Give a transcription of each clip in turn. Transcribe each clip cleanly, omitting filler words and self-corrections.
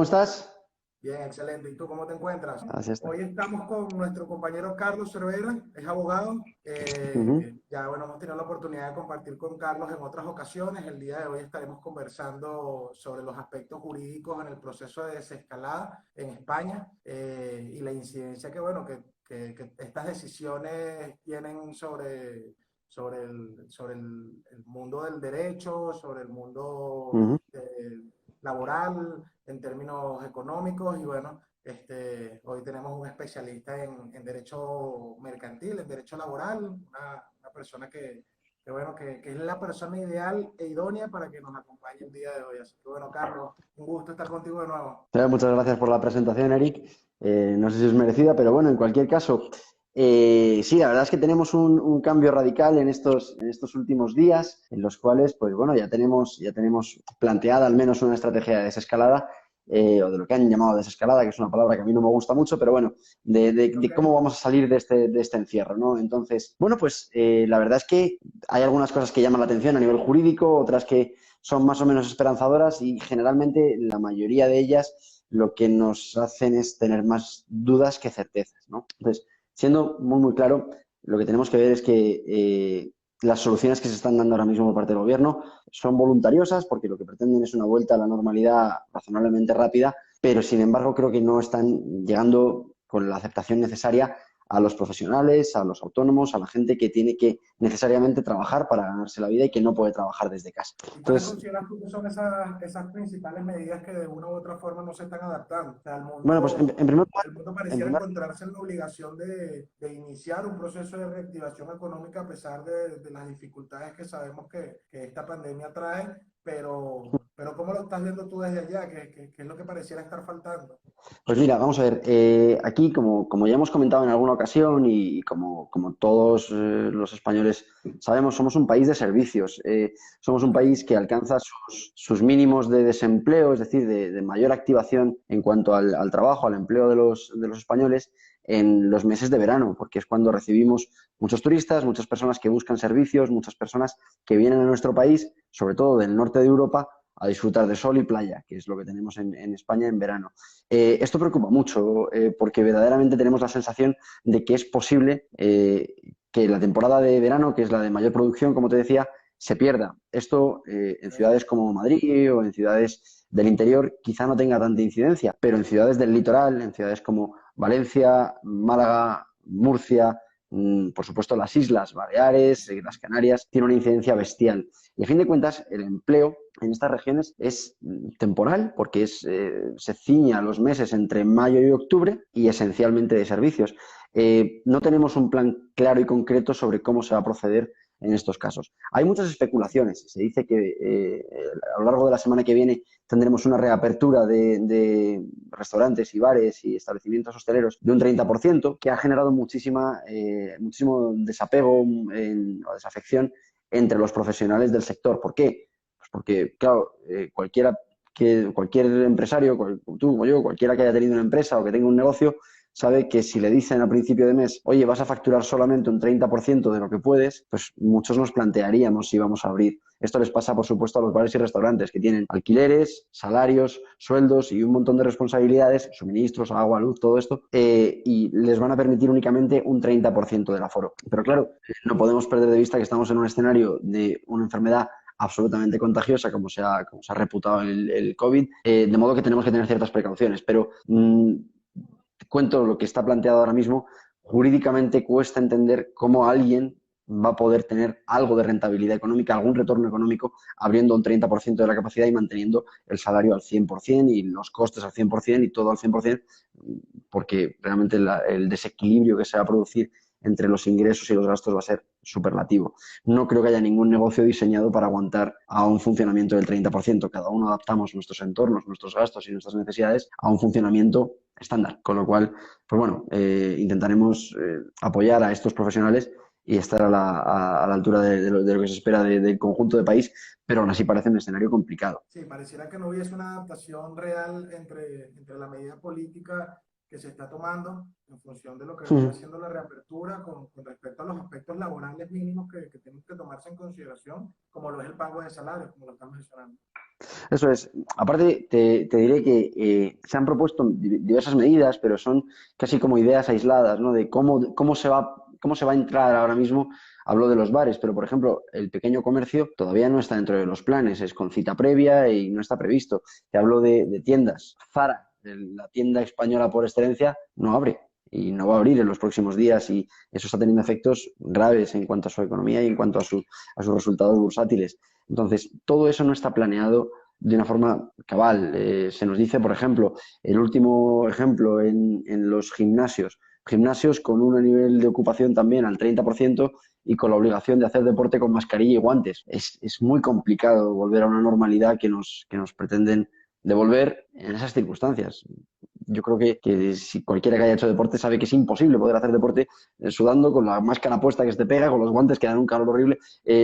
¿cómo estás? Bien, excelente. ¿Y tú cómo te encuentras? Así está. Hoy estamos con nuestro compañero Carlos Cervera, es abogado. Ujú. Ya, bueno, hemos tenido la oportunidad de compartir con Carlos en otras ocasiones. El día de hoy estaremos conversando sobre los aspectos jurídicos en el proceso de desescalada en España y la incidencia que, bueno, que estas decisiones tienen sobre el mundo del derecho, sobre el mundo Ujú. laboral, en términos económicos y bueno, hoy tenemos un especialista en derecho mercantil, en derecho laboral, una persona que es la persona ideal e idónea para que nos acompañe el día de hoy. Así que bueno, Carlos, un gusto estar contigo de nuevo. Muchas gracias por la presentación, Eric. No sé si es merecida, pero bueno, en cualquier caso, sí, la verdad es que tenemos un cambio radical en estos últimos días, en los cuales, pues bueno, ya tenemos planteada al menos una estrategia de desescalada, o de lo que han llamado desescalada, que es una palabra que a mí no me gusta mucho, pero bueno, ¿Ok? de cómo vamos a salir de este encierro, ¿no? Entonces, bueno, pues la verdad es que hay algunas cosas que llaman la atención a nivel jurídico, otras que son más o menos esperanzadoras y generalmente la mayoría de ellas lo que nos hacen es tener más dudas que certezas, ¿no? Entonces, siendo muy, muy claro, lo que tenemos que ver es que las soluciones que se están dando ahora mismo por parte del gobierno son voluntariosas porque lo que pretenden es una vuelta a la normalidad razonablemente rápida, pero sin embargo creo que no están llegando con la aceptación necesaria a los profesionales, a los autónomos, a la gente que tiene que necesariamente trabajar para ganarse la vida y que no puede trabajar desde casa. ¿Y cuáles Entonces, consideras tú que son esas principales medidas que de una u otra forma no se están adaptando? O sea, bueno, pues en primer lugar, el mundo en pareciera primer, encontrarse en la obligación de iniciar un proceso de reactivación económica a pesar de las dificultades que sabemos que esta pandemia trae, pero ¿cómo lo estás viendo tú desde allá? ¿Qué es lo que pareciera estar faltando? pues mira, vamos a ver, aquí como ya hemos comentado en alguna ocasión y como todos los españoles sabemos, somos un país de servicios, somos un ¿Ok? país que alcanza sus mínimos de desempleo, es decir, de mayor activación en cuanto al trabajo, al empleo de los españoles en los meses de verano, porque es cuando recibimos muchos turistas, muchas personas que buscan servicios, muchas personas que vienen a nuestro país, sobre todo del norte de Europa, a disfrutar de sol y playa, que es lo que tenemos en España en verano. Esto preocupa mucho porque verdaderamente tenemos la sensación de que es posible que la temporada de verano, que es la de mayor producción, como te decía, se pierda. Esto en ¿Ok? ciudades como Madrid o en ciudades del interior quizá no tenga tanta incidencia, pero en ciudades del litoral, en ciudades como Valencia, Málaga, Murcia, por supuesto las islas Baleares, las Canarias, tiene una incidencia bestial. Y a fin de cuentas, el empleo en estas regiones es temporal porque se ciña los meses entre mayo y octubre y esencialmente de servicios. No tenemos un plan claro y concreto sobre cómo se va a proceder en estos casos. Hay muchas especulaciones. Se dice que a lo largo de la semana que viene tendremos una reapertura de restaurantes y bares y establecimientos hosteleros de un 30%, que ha generado muchísimo desapego o desafección entre los profesionales del sector. ¿Por qué? Pues porque, claro, cualquier empresario, tú como yo, cualquiera que haya tenido una empresa o que tenga un negocio, sabe que si le dicen a principio de mes, oye, vas a facturar solamente un 30% de lo que puedes, pues muchos nos plantearíamos si vamos a abrir. Esto les pasa, por supuesto, a los bares y restaurantes que tienen alquileres, salarios, sueldos y un montón de responsabilidades, suministros, agua, luz, todo esto, y les van a permitir únicamente un 30% del aforo. Pero claro, no podemos perder de vista que estamos en un escenario de una enfermedad absolutamente contagiosa, como se ha reputado el COVID, de modo que tenemos que tener ciertas precauciones. Pero te cuento lo que está planteado ahora mismo. Jurídicamente cuesta entender cómo alguien va a poder tener algo de rentabilidad económica, algún retorno económico, abriendo un 30% de la capacidad y manteniendo el salario al 100% y los costes al 100% y todo al 100%, porque realmente el desequilibrio que se va a producir entre los ingresos y los gastos va a ser superlativo. No creo que haya ningún negocio diseñado para aguantar a un funcionamiento del 30%. Cada uno adaptamos nuestros entornos, nuestros gastos y nuestras necesidades a un funcionamiento estándar. Con lo cual, pues bueno, intentaremos apoyar a estos profesionales y estar a la altura de lo que se espera del conjunto de país, pero aún así parece un escenario complicado. Sí, pareciera que no hubiese una adaptación real entre la medida política que se está tomando en función de lo que viene Mm. haciendo la reapertura con respecto a los aspectos laborales mínimos que tienen que tomarse en consideración, como lo es el pago de salarios, como lo estamos mencionando. Eso es. Aparte, te diré que se han propuesto diversas medidas, pero son casi como ideas aisladas, ¿no? De cómo se va a entrar ahora mismo. Hablo de los bares, pero por ejemplo, el pequeño comercio todavía no está dentro de los planes, es con cita previa y no está previsto. Te hablo de tiendas. Zara, la tienda española por excelencia, no abre y no va a abrir en los próximos días y eso está teniendo efectos graves en cuanto a su economía y en cuanto a sus resultados bursátiles. Entonces, todo eso no está planeado de una forma cabal. Se nos dice, por ejemplo, el último ejemplo en los gimnasios con un nivel de ocupación también al 30% y con la obligación de hacer deporte con mascarilla y guantes. Es muy complicado volver a una normalidad que nos pretenden devolver en esas circunstancias. Yo creo que si cualquiera que haya hecho deporte sabe que es imposible poder hacer deporte sudando con la máscara puesta que se te pega, con los guantes que dan un calor horrible.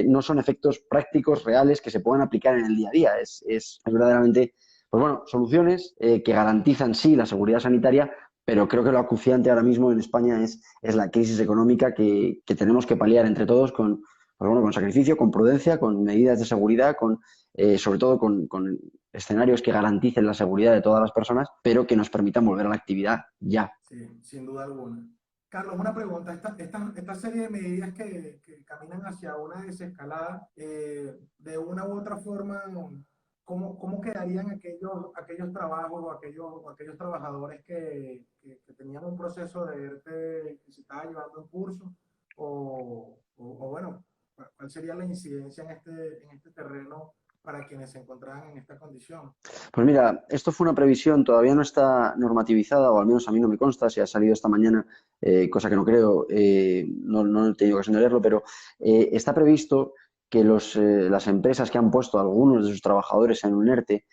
No son efectos prácticos, reales, que se puedan aplicar en el día a día. Es verdaderamente, pues bueno, soluciones que garantizan sí la seguridad sanitaria, pero creo que lo acuciante ahora mismo en España es la crisis económica que tenemos que paliar entre todos pues bueno, con sacrificio, con prudencia, con medidas de seguridad, sobre todo con escenarios que garanticen la seguridad de todas las personas, pero que nos permitan volver a la actividad ya. Sí, sin duda alguna. Carlos, una pregunta. Esta serie de medidas que caminan hacia una desescalada, de una u otra forma, ¿cómo quedarían aquellos trabajos o aquellos trabajadores que tenían un proceso de ERTE que se estaba llevando en curso? O bueno, ¿cuál sería la incidencia en este terreno para quienes se encontraban en esta condición? Pues mira, esto fue una previsión, todavía no está normativizada, o al menos a mí no me consta, si ha salido esta mañana, cosa que no creo, no he tenido ocasión de leerlo, pero está previsto que las empresas que han puesto a algunos de sus trabajadores en un ERTE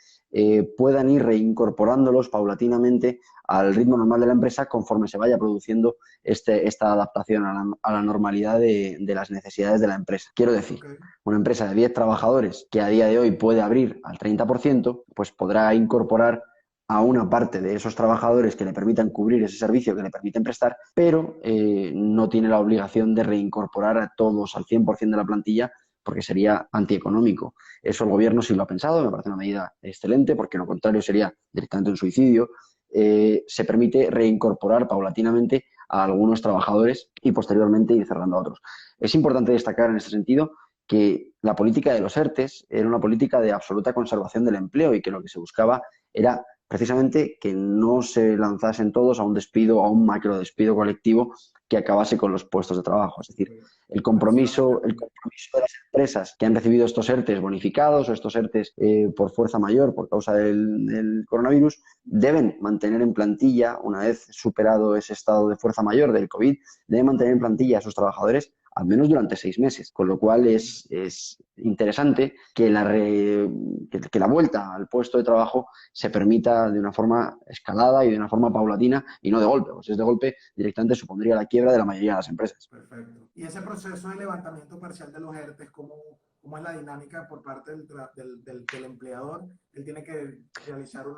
puedan ir reincorporándolos paulatinamente al ritmo normal de la empresa conforme se vaya produciendo esta adaptación a la normalidad de las necesidades de la empresa. Quiero decir, Ok. una empresa de 10 trabajadores que a día de hoy puede abrir al 30%, pues podrá incorporar a una parte de esos trabajadores que le permitan cubrir ese servicio que le permiten prestar, pero no tiene la obligación de reincorporar a todos al 100% de la plantilla porque sería antieconómico. Eso el gobierno sí lo ha pensado, me parece una medida excelente, porque lo contrario sería directamente un suicidio. Se permite reincorporar paulatinamente a algunos trabajadores y posteriormente ir cerrando a otros. Es importante destacar en este sentido que la política de los ERTES era una política de absoluta conservación del empleo y que lo que se buscaba era precisamente que no se lanzasen todos a un despido, a un macro despido colectivo que acabase con los puestos de trabajo. Es decir, Progresivamente. el compromiso de las empresas que han recibido estos ERTES bonificados o estos ERTES por fuerza mayor por causa del coronavirus deben mantener en plantilla, una vez superado ese estado de fuerza mayor del COVID, deben mantener en plantilla a sus trabajadores al menos durante 6 meses, con lo cual es interesante que la vuelta al puesto de trabajo se permita de una forma escalada y de una forma paulatina y no de golpe, pues si es de golpe directamente supondría la quiebra de la mayoría de las empresas. Perfecto. Y ese proceso de levantamiento parcial de los ERTES, ¿cómo es la dinámica por parte del empleador? Él tiene que realizar un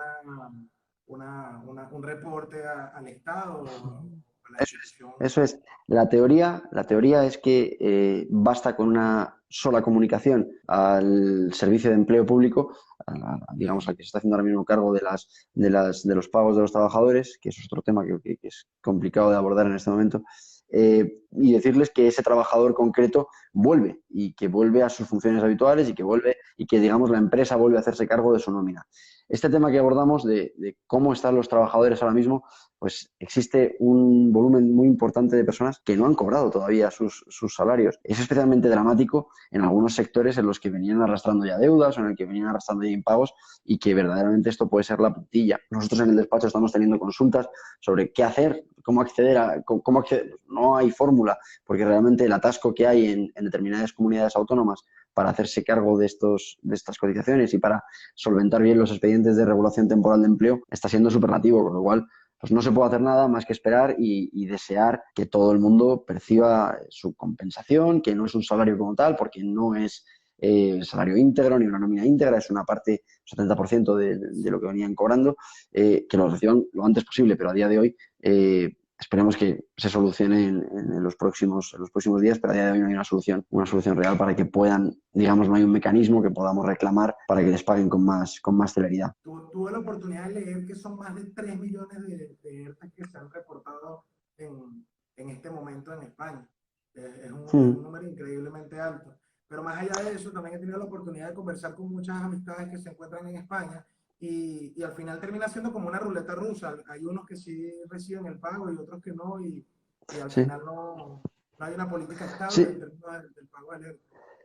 reporte al Estado o a la Eso es. institución. Eso es. La teoría es que basta con una sola comunicación al servicio de empleo público, digamos al que se está haciendo ahora mismo cargo de los pagos de los trabajadores, que eso es otro tema que es complicado de abordar en este momento, y decirles que ese trabajador concreto vuelve y que vuelve a sus funciones habituales y que digamos la empresa vuelve a hacerse cargo de su nómina. Este tema que abordamos de cómo están los trabajadores ahora mismo, pues existe un volumen muy importante de personas que no han cobrado todavía sus salarios. Es especialmente dramático en algunos sectores en los que venían arrastrando ya deudas o en el que venían arrastrando ya impagos y que verdaderamente esto puede ser la puntilla. Nosotros en el despacho estamos teniendo consultas sobre qué hacer, cómo acceder. No hay fórmula, porque realmente el atasco que hay en determinadas comunidades autónomas para hacerse cargo de estas cotizaciones y para solventar bien los expedientes de regulación temporal de empleo está siendo superlativo, con lo cual pues no se puede hacer nada más que esperar y desear que todo el mundo perciba su compensación, que no es un salario como tal, porque no es salario íntegro ni una nómina íntegra, es una parte, 70% de lo que venían cobrando, que lo reciban lo antes posible, pero a día de hoy esperemos que se solucione en los próximos días, pero a día de hoy no hay una solución real para que puedan, digamos, no hay un mecanismo que podamos reclamar para que les paguen con más celeridad. Tuve la oportunidad de leer que son más de 3 millones de ERTE que se han reportado en este momento en España. Es un número increíblemente alto. Pero más allá de eso, también he tenido la oportunidad de conversar con muchas amistades que se encuentran en España y al final termina siendo como una ruleta rusa. Hay unos que sí reciben el pago y otros que no, y al Sí. final no hay una política estable Sí. en términos del pago del ERTE.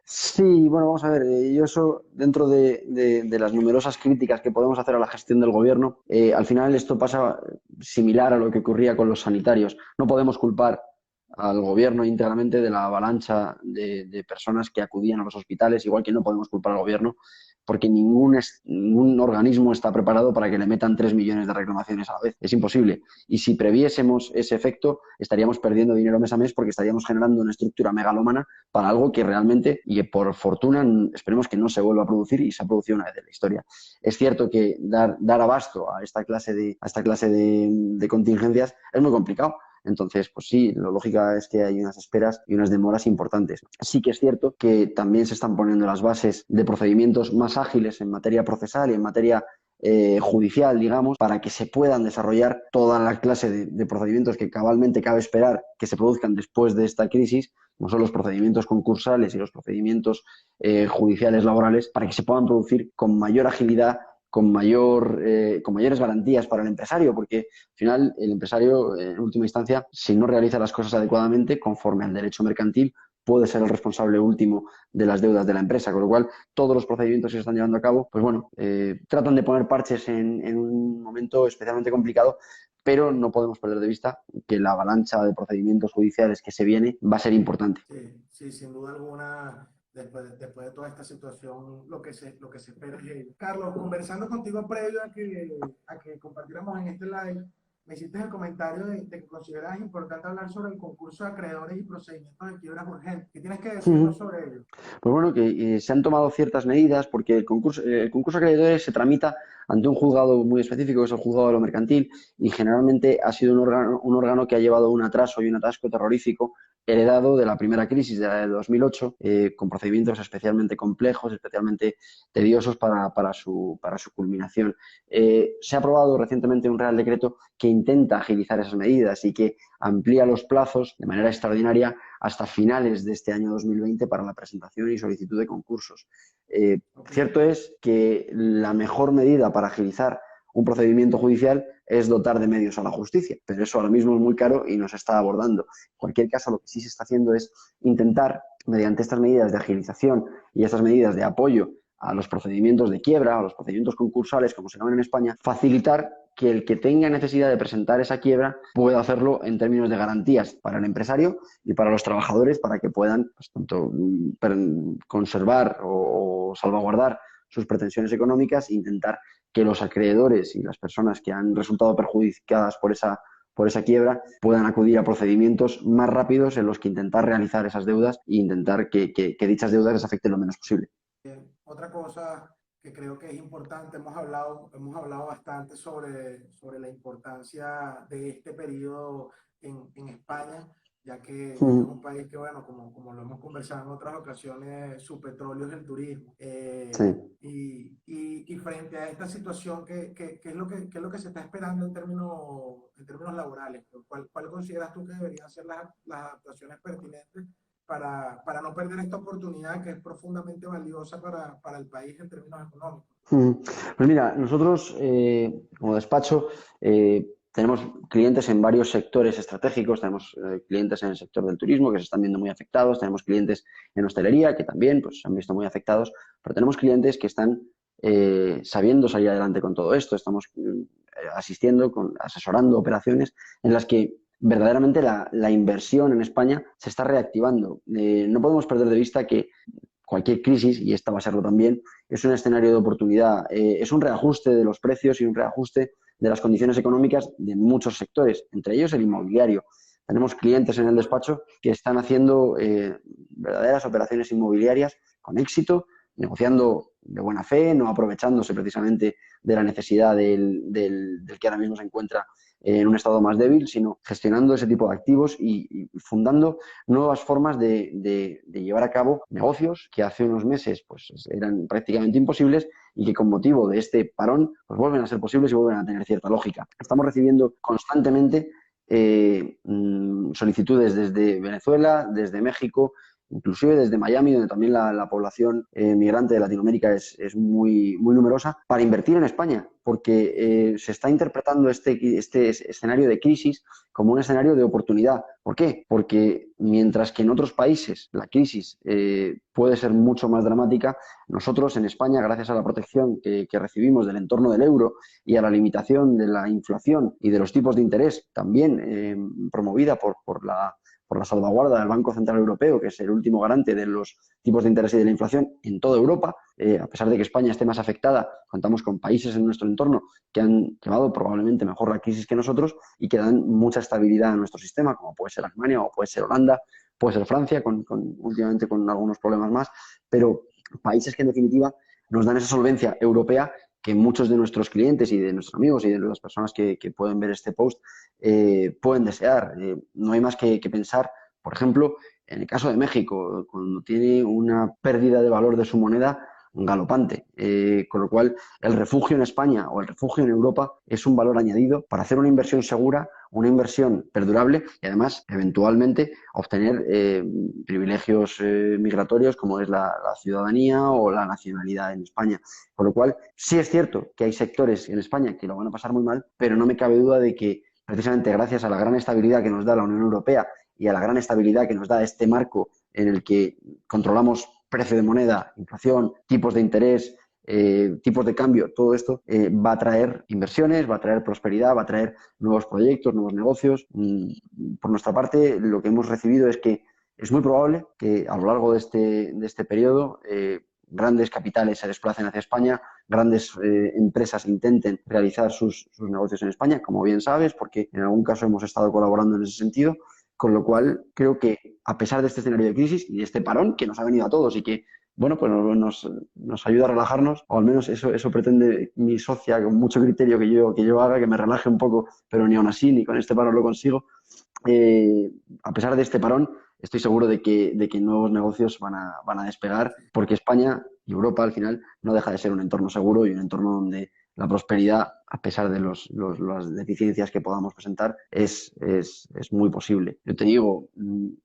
Sí, bueno, vamos a ver, yo eso, dentro de las numerosas críticas que podemos hacer a la gestión del gobierno, al final esto pasa similar a lo que ocurría con los sanitarios. No podemos culpar al gobierno íntegramente de la avalancha de personas que acudían a los hospitales, igual que no podemos culpar al gobierno porque ningún organismo está preparado para que le metan 3 millones de reclamaciones a la vez. Es imposible. Y si previésemos ese efecto, estaríamos perdiendo dinero mes a mes porque estaríamos generando una estructura megalómana para algo que realmente, y que por fortuna, esperemos que no se vuelva a producir y se ha producido una vez en la historia. Es cierto que dar abasto a esta clase de contingencias es muy complicado. Entonces, pues sí, lo lógico es que hay unas esperas y unas demoras importantes. Sí que es cierto que también se están poniendo las bases de procedimientos más ágiles en materia procesal y en materia judicial, digamos, para que se puedan desarrollar toda la clase de procedimientos que cabalmente cabe esperar que se produzcan después de esta crisis, como son los procedimientos concursales y los procedimientos judiciales laborales, para que se puedan producir con mayor agilidad, con mayores garantías para el empresario, porque al final el empresario, en última instancia, si no realiza las cosas adecuadamente, conforme al derecho mercantil, puede ser el responsable último de las deudas de la empresa, con lo cual todos los procedimientos que se están llevando a cabo, pues bueno, tratan de poner parches en un momento especialmente complicado, pero no podemos perder de vista que la avalancha de procedimientos judiciales que se viene va a ser importante. Sí, sí, sin duda alguna, después de toda esta situación, lo que se espera es ello. Carlos, conversando contigo previo a que compartiéramos en este live, me hiciste el comentario de que consideras importante hablar sobre el concurso de acreedores y procedimientos de quiebras urgentes. ¿Qué tienes que decirnos sobre ello? Pues bueno, que se han tomado ciertas medidas porque el concurso de acreedores se tramita ante un juzgado muy específico, que es el juzgado de lo mercantil, y generalmente ha sido un órgano que ha llevado un atraso y un atasco terrorífico heredado de la primera crisis de la de 2008, con procedimientos especialmente complejos, especialmente tediosos para su culminación. Se ha aprobado recientemente un Real Decreto que intenta agilizar esas medidas y que amplía los plazos de manera extraordinaria hasta finales de este año 2020 para la presentación y solicitud de concursos. Okay. Cierto es que la mejor medida para agilizar un procedimiento judicial es dotar de medios a la justicia, pero eso ahora mismo es muy caro y no se está abordando. En cualquier caso, lo que sí se está haciendo es intentar, mediante estas medidas de agilización y estas medidas de apoyo a los procedimientos de quiebra, a los procedimientos concursales, como se llaman en España, facilitar que el que tenga necesidad de presentar esa quiebra pueda hacerlo en términos de garantías para el empresario y para los trabajadores, para que puedan, pues, tanto conservar o salvaguardar sus pretensiones económicas e intentar que los acreedores y las personas que han resultado perjudicadas por esa quiebra puedan acudir a procedimientos más rápidos en los que intentar realizar esas deudas e intentar que dichas deudas les afecten lo menos posible. Otra cosa que creo que es importante, hemos hablado bastante sobre la importancia de este periodo en España, ya que es un país que, bueno, como lo hemos conversado en otras ocasiones, su petróleo es el turismo. Sí. Y frente a esta situación, ¿qué es lo que se está esperando en términos laborales? ¿Cuál consideras tú que deberían ser las adaptaciones pertinentes para no perder esta oportunidad que es profundamente valiosa para el país en términos económicos? Pues mira, nosotros como despacho tenemos clientes en varios sectores estratégicos, tenemos clientes en el sector del turismo que se están viendo muy afectados, tenemos clientes en hostelería que también pues, se han visto muy afectados, pero tenemos clientes que están sabiendo salir adelante con todo esto, estamos asistiendo, asesorando operaciones en las que verdaderamente la inversión en España se está reactivando. No podemos perder de vista que cualquier crisis, y esta va a serlo también, es un escenario de oportunidad, es un reajuste de los precios y un reajuste de las condiciones económicas de muchos sectores, entre ellos el inmobiliario. Tenemos clientes en el despacho que están haciendo verdaderas operaciones inmobiliarias con éxito, negociando de buena fe, no aprovechándose precisamente de la necesidad del que ahora mismo se encuentra en un estado más débil, sino gestionando ese tipo de activos y fundando nuevas formas de llevar a cabo negocios que hace unos meses pues, eran prácticamente imposibles y que con motivo de este parón pues, vuelven a ser posibles y vuelven a tener cierta lógica. Estamos recibiendo constantemente solicitudes desde Venezuela, desde México, inclusive desde Miami, donde también la población migrante de Latinoamérica es muy, muy numerosa, para invertir en España, porque se está interpretando este escenario de crisis como un escenario de oportunidad. ¿Por qué? Porque mientras que en otros países la crisis puede ser mucho más dramática, nosotros en España, gracias a la protección que recibimos del entorno del euro y a la limitación de la inflación y de los tipos de interés, también promovida por la salvaguarda del Banco Central Europeo, que es el último garante de los tipos de interés y de la inflación en toda Europa, a pesar de que España esté más afectada, contamos con países en nuestro entorno que han llevado probablemente mejor la crisis que nosotros y que dan mucha estabilidad a nuestro sistema, como puede ser Alemania o puede ser Holanda, puede ser Francia, últimamente con algunos problemas más, pero países que en definitiva nos dan esa solvencia europea que muchos de nuestros clientes y de nuestros amigos y de las personas que pueden ver este post pueden desear. No hay más que pensar, por ejemplo, en el caso de México, cuando tiene una pérdida de valor de su moneda galopante, con lo cual el refugio en España o el refugio en Europa es un valor añadido para hacer una inversión segura, una inversión perdurable y además eventualmente obtener privilegios migratorios como es la ciudadanía o la nacionalidad en España. Con lo cual, sí es cierto que hay sectores en España que lo van a pasar muy mal, pero no me cabe duda de que precisamente gracias a la gran estabilidad que nos da la Unión Europea y a la gran estabilidad que nos da este marco en el que controlamos precio de moneda, inflación, tipos de interés, tipos de cambio, todo esto va a traer inversiones, va a traer prosperidad, va a traer nuevos proyectos, nuevos negocios. Por nuestra parte, lo que hemos recibido es que es muy probable que a lo largo de este periodo grandes capitales se desplacen hacia España, grandes empresas intenten realizar sus negocios en España, como bien sabes, porque en algún caso hemos estado colaborando en ese sentido. Con lo cual, creo que a pesar de este escenario de crisis y de este parón que nos ha venido a todos y que, bueno, pues nos ayuda a relajarnos, o al menos eso pretende mi socia con mucho criterio que yo haga, que me relaje un poco, pero ni aún así, ni con este parón lo consigo. A pesar de este parón, estoy seguro de que nuevos negocios van a despegar, porque España y Europa al final no deja de ser un entorno seguro y un entorno donde la prosperidad, a pesar de las deficiencias que podamos presentar, es muy posible. Yo te digo,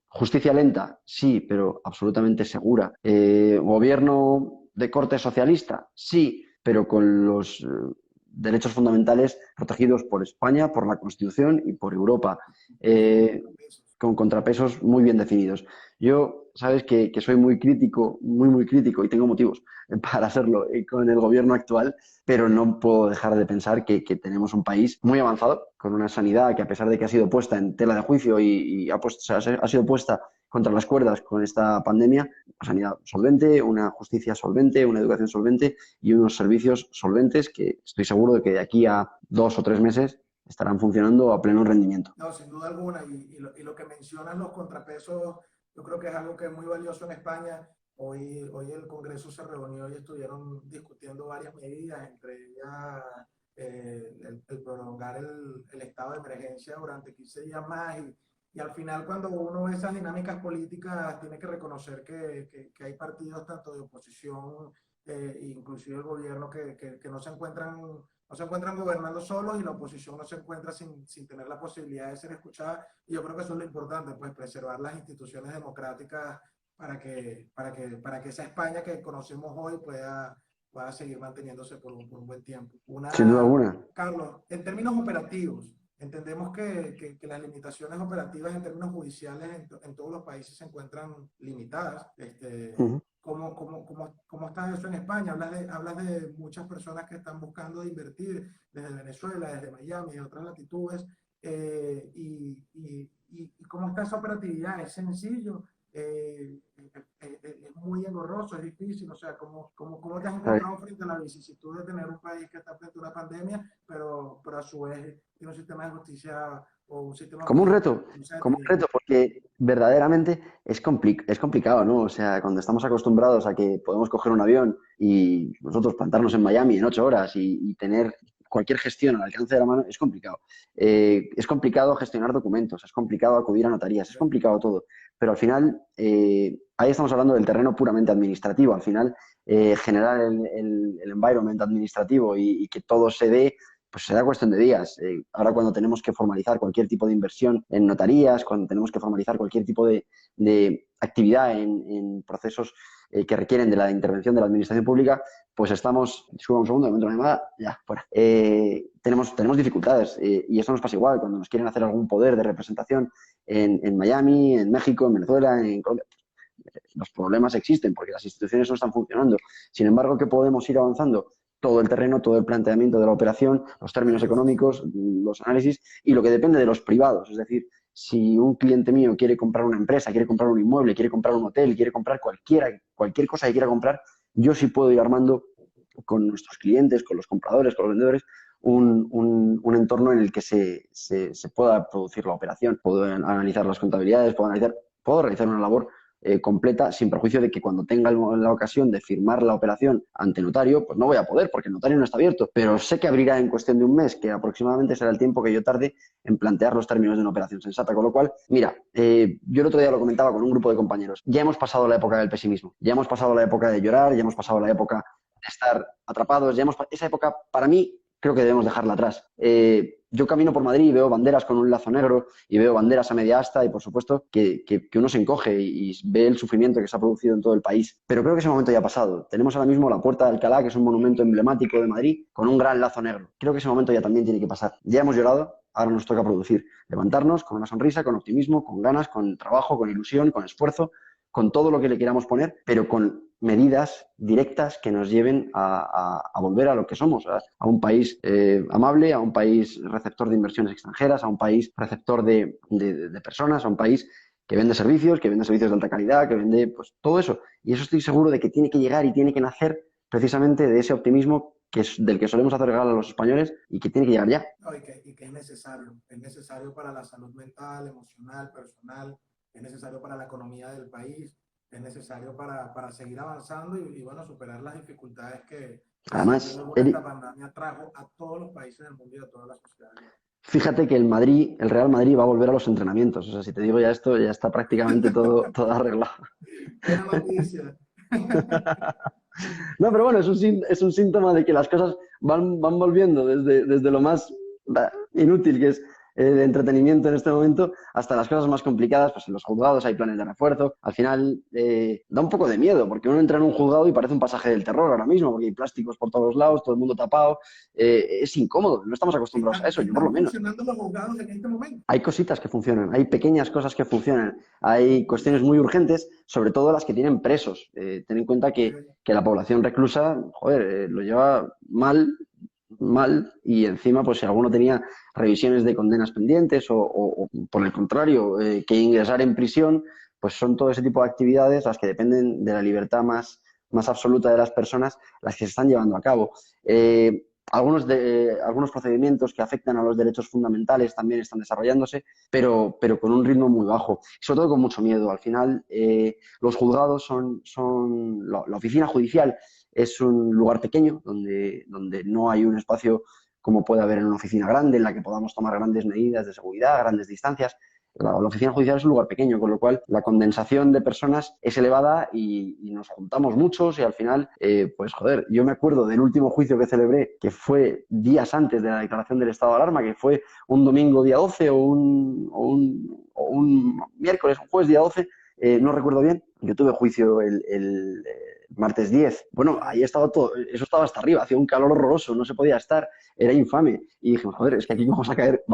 justicia lenta, sí, pero absolutamente segura. Gobierno de corte socialista, sí, pero con los derechos fundamentales protegidos por España, por la Constitución y por Europa. Con contrapesos muy bien definidos. Yo, sabes que soy muy crítico, muy, muy crítico, y tengo motivos para haserlo con el gobierno actual, pero no puedo dejar de pensar que tenemos un país muy avanzado, con una sanidad que a pesar de que ha sido puesta en tela de juicio y ha sido puesta contra las cuerdas con esta pandemia, una sanidad solvente, una justicia solvente, una educación solvente y unos servicios solventes que estoy seguro de que de aquí a 2 o 3 meses estarán funcionando a pleno rendimiento. No, sin duda alguna. Y lo que mencionan los contrapesos, yo creo que es algo que es muy valioso en España. Hoy el Congreso se reunió y estuvieron discutiendo varias medidas, entre ellas el prolongar el estado de emergencia durante 15 días más. Y al final, cuando uno ve esas dinámicas políticas, tiene que reconocer que hay partidos tanto de oposición, inclusive el gobierno, que no se encuentran gobernando solos y la oposición no se encuentra sin tener la posibilidad de ser escuchada. Y yo creo que eso es lo importante, pues preservar las instituciones democráticas para que esa España que conocemos hoy pueda seguir manteniéndose por un buen tiempo. Sin duda alguna. Carlos, en términos operativos, entendemos que las limitaciones operativas en términos judiciales en todos los países se encuentran limitadas. ¿Cómo está eso en España? Hablas de muchas personas que están buscando invertir desde Venezuela, desde Miami, de otras latitudes. ¿Y cómo está esa operatividad? ¿Es sencillo? Es muy engorroso, es difícil. O sea, ¿cómo te has encontrado frente a la vicisitud de tener un país que está frente a una pandemia, pero a su vez tiene un sistema de justicia o un sistema Como un político reto, no sea como un tenible. reto, porque verdaderamente es complicado, ¿no? O sea, cuando estamos acostumbrados a que podemos coger un avión y nosotros plantarnos en Miami en 8 horas y tener cualquier gestión al alcance de la mano, es complicado. Es complicado gestionar documentos, es complicado acudir a notarías, es complicado todo. Pero al final, ahí estamos hablando del terreno puramente administrativo. Al final, generar el environment administrativo y que todo se dé pues será cuestión de días. Ahora cuando tenemos que formalizar cualquier tipo de inversión en notarías, cuando tenemos que formalizar cualquier tipo de actividad en procesos que requieren de la intervención de la administración pública, pues estamos, suba un segundo, me entra una llamada, ya, fuera. Tenemos dificultades y eso nos pasa igual cuando nos quieren hacer algún poder de representación en Miami, en México, en Venezuela, en Colombia. Los problemas existen porque las instituciones no están funcionando. Sin embargo, ¿qué podemos ir avanzando? Todo el terreno, todo el planteamiento de la operación, los términos económicos, los análisis y lo que depende de los privados. Es decir, si un cliente mío quiere comprar una empresa, quiere comprar un inmueble, quiere comprar un hotel, quiere comprar cualquier cosa que quiera comprar, yo sí puedo ir armando con nuestros clientes, con los compradores, con los vendedores, un entorno en el que se pueda producir la operación. Puedo analizar las contabilidades, puedo realizar una labor completa, sin perjuicio de que cuando tenga la ocasión de firmar la operación ante notario, pues no voy a poder porque el notario no está abierto, pero sé que abrirá en cuestión de un mes, que aproximadamente será el tiempo que yo tarde en plantear los términos de una operación sensata. Con lo cual, mira, yo el otro día lo comentaba con un grupo de compañeros, ya hemos pasado la época del pesimismo, ya hemos pasado la época de llorar, ya hemos pasado la época de estar atrapados, esa época para mí creo que debemos dejarla atrás. Yo camino por Madrid y veo banderas con un lazo negro y veo banderas a media asta y por supuesto que uno se encoge y ve el sufrimiento que se ha producido en todo el país. Pero creo que ese momento ya ha pasado. Tenemos ahora mismo la Puerta de Alcalá, que es un monumento emblemático de Madrid, con un gran lazo negro. Creo que ese momento ya también tiene que pasar. Ya hemos llorado, ahora nos toca producir. Levantarnos con una sonrisa, con optimismo, con ganas, con trabajo, con ilusión, con esfuerzo, con todo lo que le queramos poner, pero con medidas directas que nos lleven a volver a lo que somos, a un país amable, a un país receptor de inversiones extranjeras, a un país receptor de personas, a un país que vende servicios de alta calidad, que vende pues todo eso. Y eso estoy seguro de que tiene que llegar y tiene que nacer precisamente de ese optimismo del que solemos hacer gala a los españoles y que tiene que llegar ya. No, y que es necesario para la salud mental, emocional, personal, es necesario para la economía del país, es necesario para seguir avanzando y, bueno, superar las dificultades que sin duda Además, alguna esta Eric, pandemia trajo a todos los países del mundo y a todas las sociedades. fíjate que el Real Madrid va a volver a los entrenamientos. O sea, si te digo ya esto, ya está prácticamente todo arreglado. Buena noticia. No, pero bueno, es un síntoma de que las cosas van volviendo desde lo más inútil que es el entretenimiento en este momento hasta las cosas más complicadas. Pues en los juzgados hay planes de refuerzo. Al final da un poco de miedo porque uno entra en un juzgado y parece un pasaje del terror ahora mismo porque hay plásticos por todos lados, todo el mundo tapado. Es incómodo, no estamos acostumbrados a eso, yo por lo Están menos. funcionando los juzgados en este momento. Hay cositas que funcionan, hay pequeñas cosas que funcionan, hay cuestiones muy urgentes, sobre todo las que tienen presos. Ten en cuenta que la población reclusa, joder, lo lleva mal, y encima, pues si alguno tenía revisiones de condenas pendientes o por el contrario, que ingresar en prisión, pues son todo ese tipo de actividades las que dependen de la libertad más absoluta de las personas, las que se están llevando a cabo. Algunos procedimientos que afectan a los derechos fundamentales también están desarrollándose, pero con un ritmo muy bajo, y sobre todo con mucho miedo. Al final, los juzgados la oficina judicial es un lugar pequeño donde no hay un espacio como puede haber en una oficina grande en la que podamos tomar grandes medidas de seguridad, grandes distancias. La oficina judicial es un lugar pequeño, con lo cual la condensación de personas es elevada y nos juntamos muchos y al final, pues joder, yo me acuerdo del último juicio que celebré, que fue días antes de la declaración del estado de alarma, que fue un domingo día 12 o un miércoles, un jueves día 12, no recuerdo bien. Yo tuve juicio el martes 10. Bueno, ahí estaba todo, eso estaba hasta arriba, hacía un calor horroroso, no se podía estar, era infame. Y dijimos, joder, es que aquí vamos a caer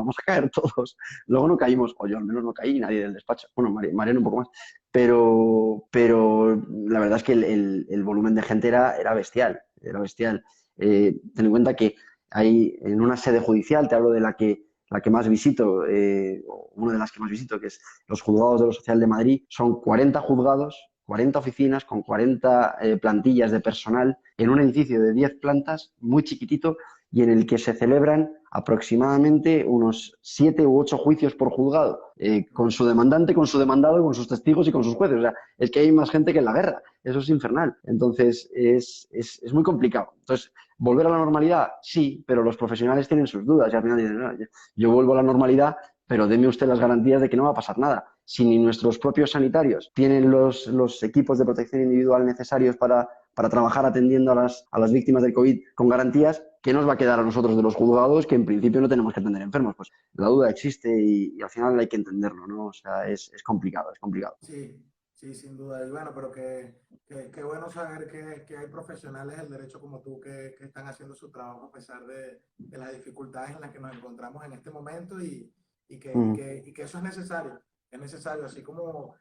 todos. Luego no caímos, o yo al menos no caí, nadie del despacho. Bueno, Mariano un poco más. Pero la verdad es que el volumen de gente era bestial, era bestial. Ten en cuenta que hay en una sede judicial, te hablo de la que más visito, una de las que más visito, que es los juzgados de lo social de Madrid, son 40 juzgados, 40 oficinas con 40 plantillas de personal en un edificio de 10 plantas, muy chiquitito, y en el que se celebran aproximadamente unos 7 u 8 juicios por juzgado, con su demandante, con su demandado, con sus testigos y con sus jueces. O sea, es que hay más gente que en la guerra. Eso es infernal. Entonces, es muy complicado. Entonces, ¿volver a la normalidad? Sí, pero los profesionales tienen sus dudas y al final dicen, no, yo vuelvo a la normalidad, pero deme usted las garantías de que no va a pasar nada. Si ni nuestros propios sanitarios tienen los equipos de protección individual necesarios para trabajar atendiendo a las víctimas del COVID con garantías, ¿qué nos va a quedar a nosotros de los juzgados que en principio no tenemos que atender enfermos? Pues la duda existe y al final hay que entenderlo, ¿no? O sea, es complicado, es complicado. Sí, sí, sin duda. Y bueno, pero qué bueno saber que hay profesionales del derecho como tú que están haciendo su trabajo a pesar de las dificultades en las que nos encontramos en este momento y que eso es necesario. Es necesario, así como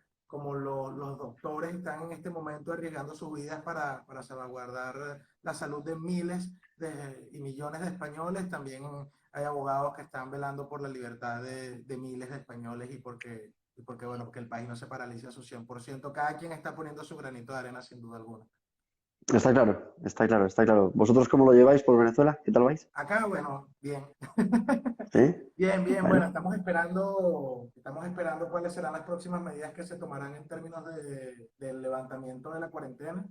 los doctores están en este momento arriesgando sus vidas para salvaguardar la salud de miles y millones de españoles, también hay abogados que están velando por la libertad de miles de españoles y porque, bueno, que el país no se paralice a su 100%. Cada quien está poniendo su granito de arena, sin duda alguna. Está claro, está claro, está claro. ¿Vosotros cómo lo lleváis por Venezuela? ¿Qué tal vais? Acá, bueno, bien. ¿Sí? Bien, bien, bueno, Bueno. estamos esperando cuáles serán las próximas medidas que se tomarán en términos del levantamiento de la cuarentena.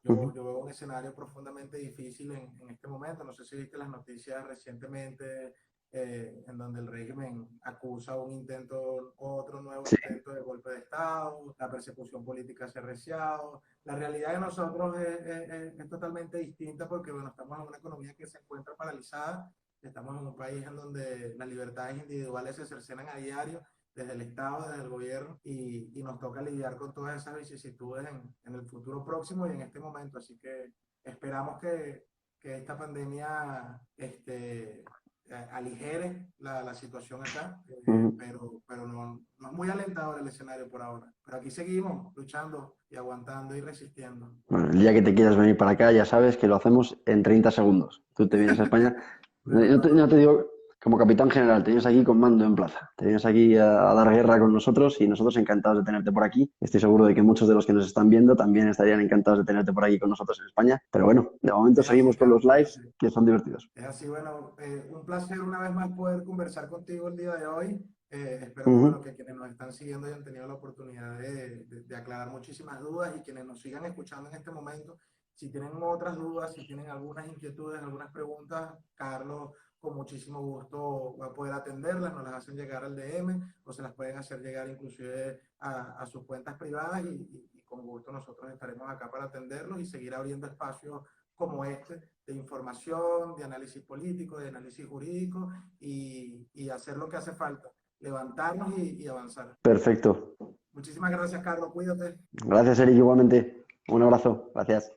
Yo veo un escenario profundamente difícil en este momento. No sé si viste las noticias recientemente en donde el régimen acusa otro nuevo Sí. intento de golpe de Estado, la persecución política se ha arreciado. La realidad de nosotros es totalmente distinta porque, bueno, estamos en una economía que se encuentra paralizada. Estamos en un país en donde las libertades individuales se cercenan a diario desde el Estado, desde el gobierno, y nos toca lidiar con todas esas vicisitudes en el futuro próximo y en este momento. Así que esperamos que esta pandemia aligere la situación acá, pero no es muy alentador el escenario por ahora. Pero aquí seguimos luchando y aguantando y resistiendo. Bueno, el día que te quieras venir para acá, ya sabes que lo hacemos en 30 segundos. Tú te vienes a España. No te digo como capitán general, te vienes aquí con mando en plaza. Te vienes aquí a dar guerra con nosotros y nosotros encantados de tenerte por aquí. Estoy seguro de que muchos de los que nos están viendo también estarían encantados de tenerte por aquí con nosotros en España. Pero bueno, de momento Es así, seguimos con los Carlos, es lives así. que son divertidos. Es así, bueno, un placer una vez más poder conversar contigo el día de hoy. Espero que, bueno, Ujú. que quienes nos están siguiendo hayan tenido la oportunidad de aclarar muchísimas dudas y quienes nos sigan escuchando en este momento, si tienen otras dudas, si tienen algunas inquietudes, algunas preguntas, Carlos con muchísimo gusto va a poder atenderlas, nos las hacen llegar al DM o se las pueden hacer llegar inclusive a sus cuentas privadas y con gusto nosotros estaremos acá para atenderlos y seguir abriendo espacios como este de información, de análisis político, de análisis jurídico y hacer lo que hace falta, levantarnos y avanzar. Perfecto. Muchísimas gracias, Carlos. Cuídate. Gracias, Eric, igualmente. Un abrazo. Gracias.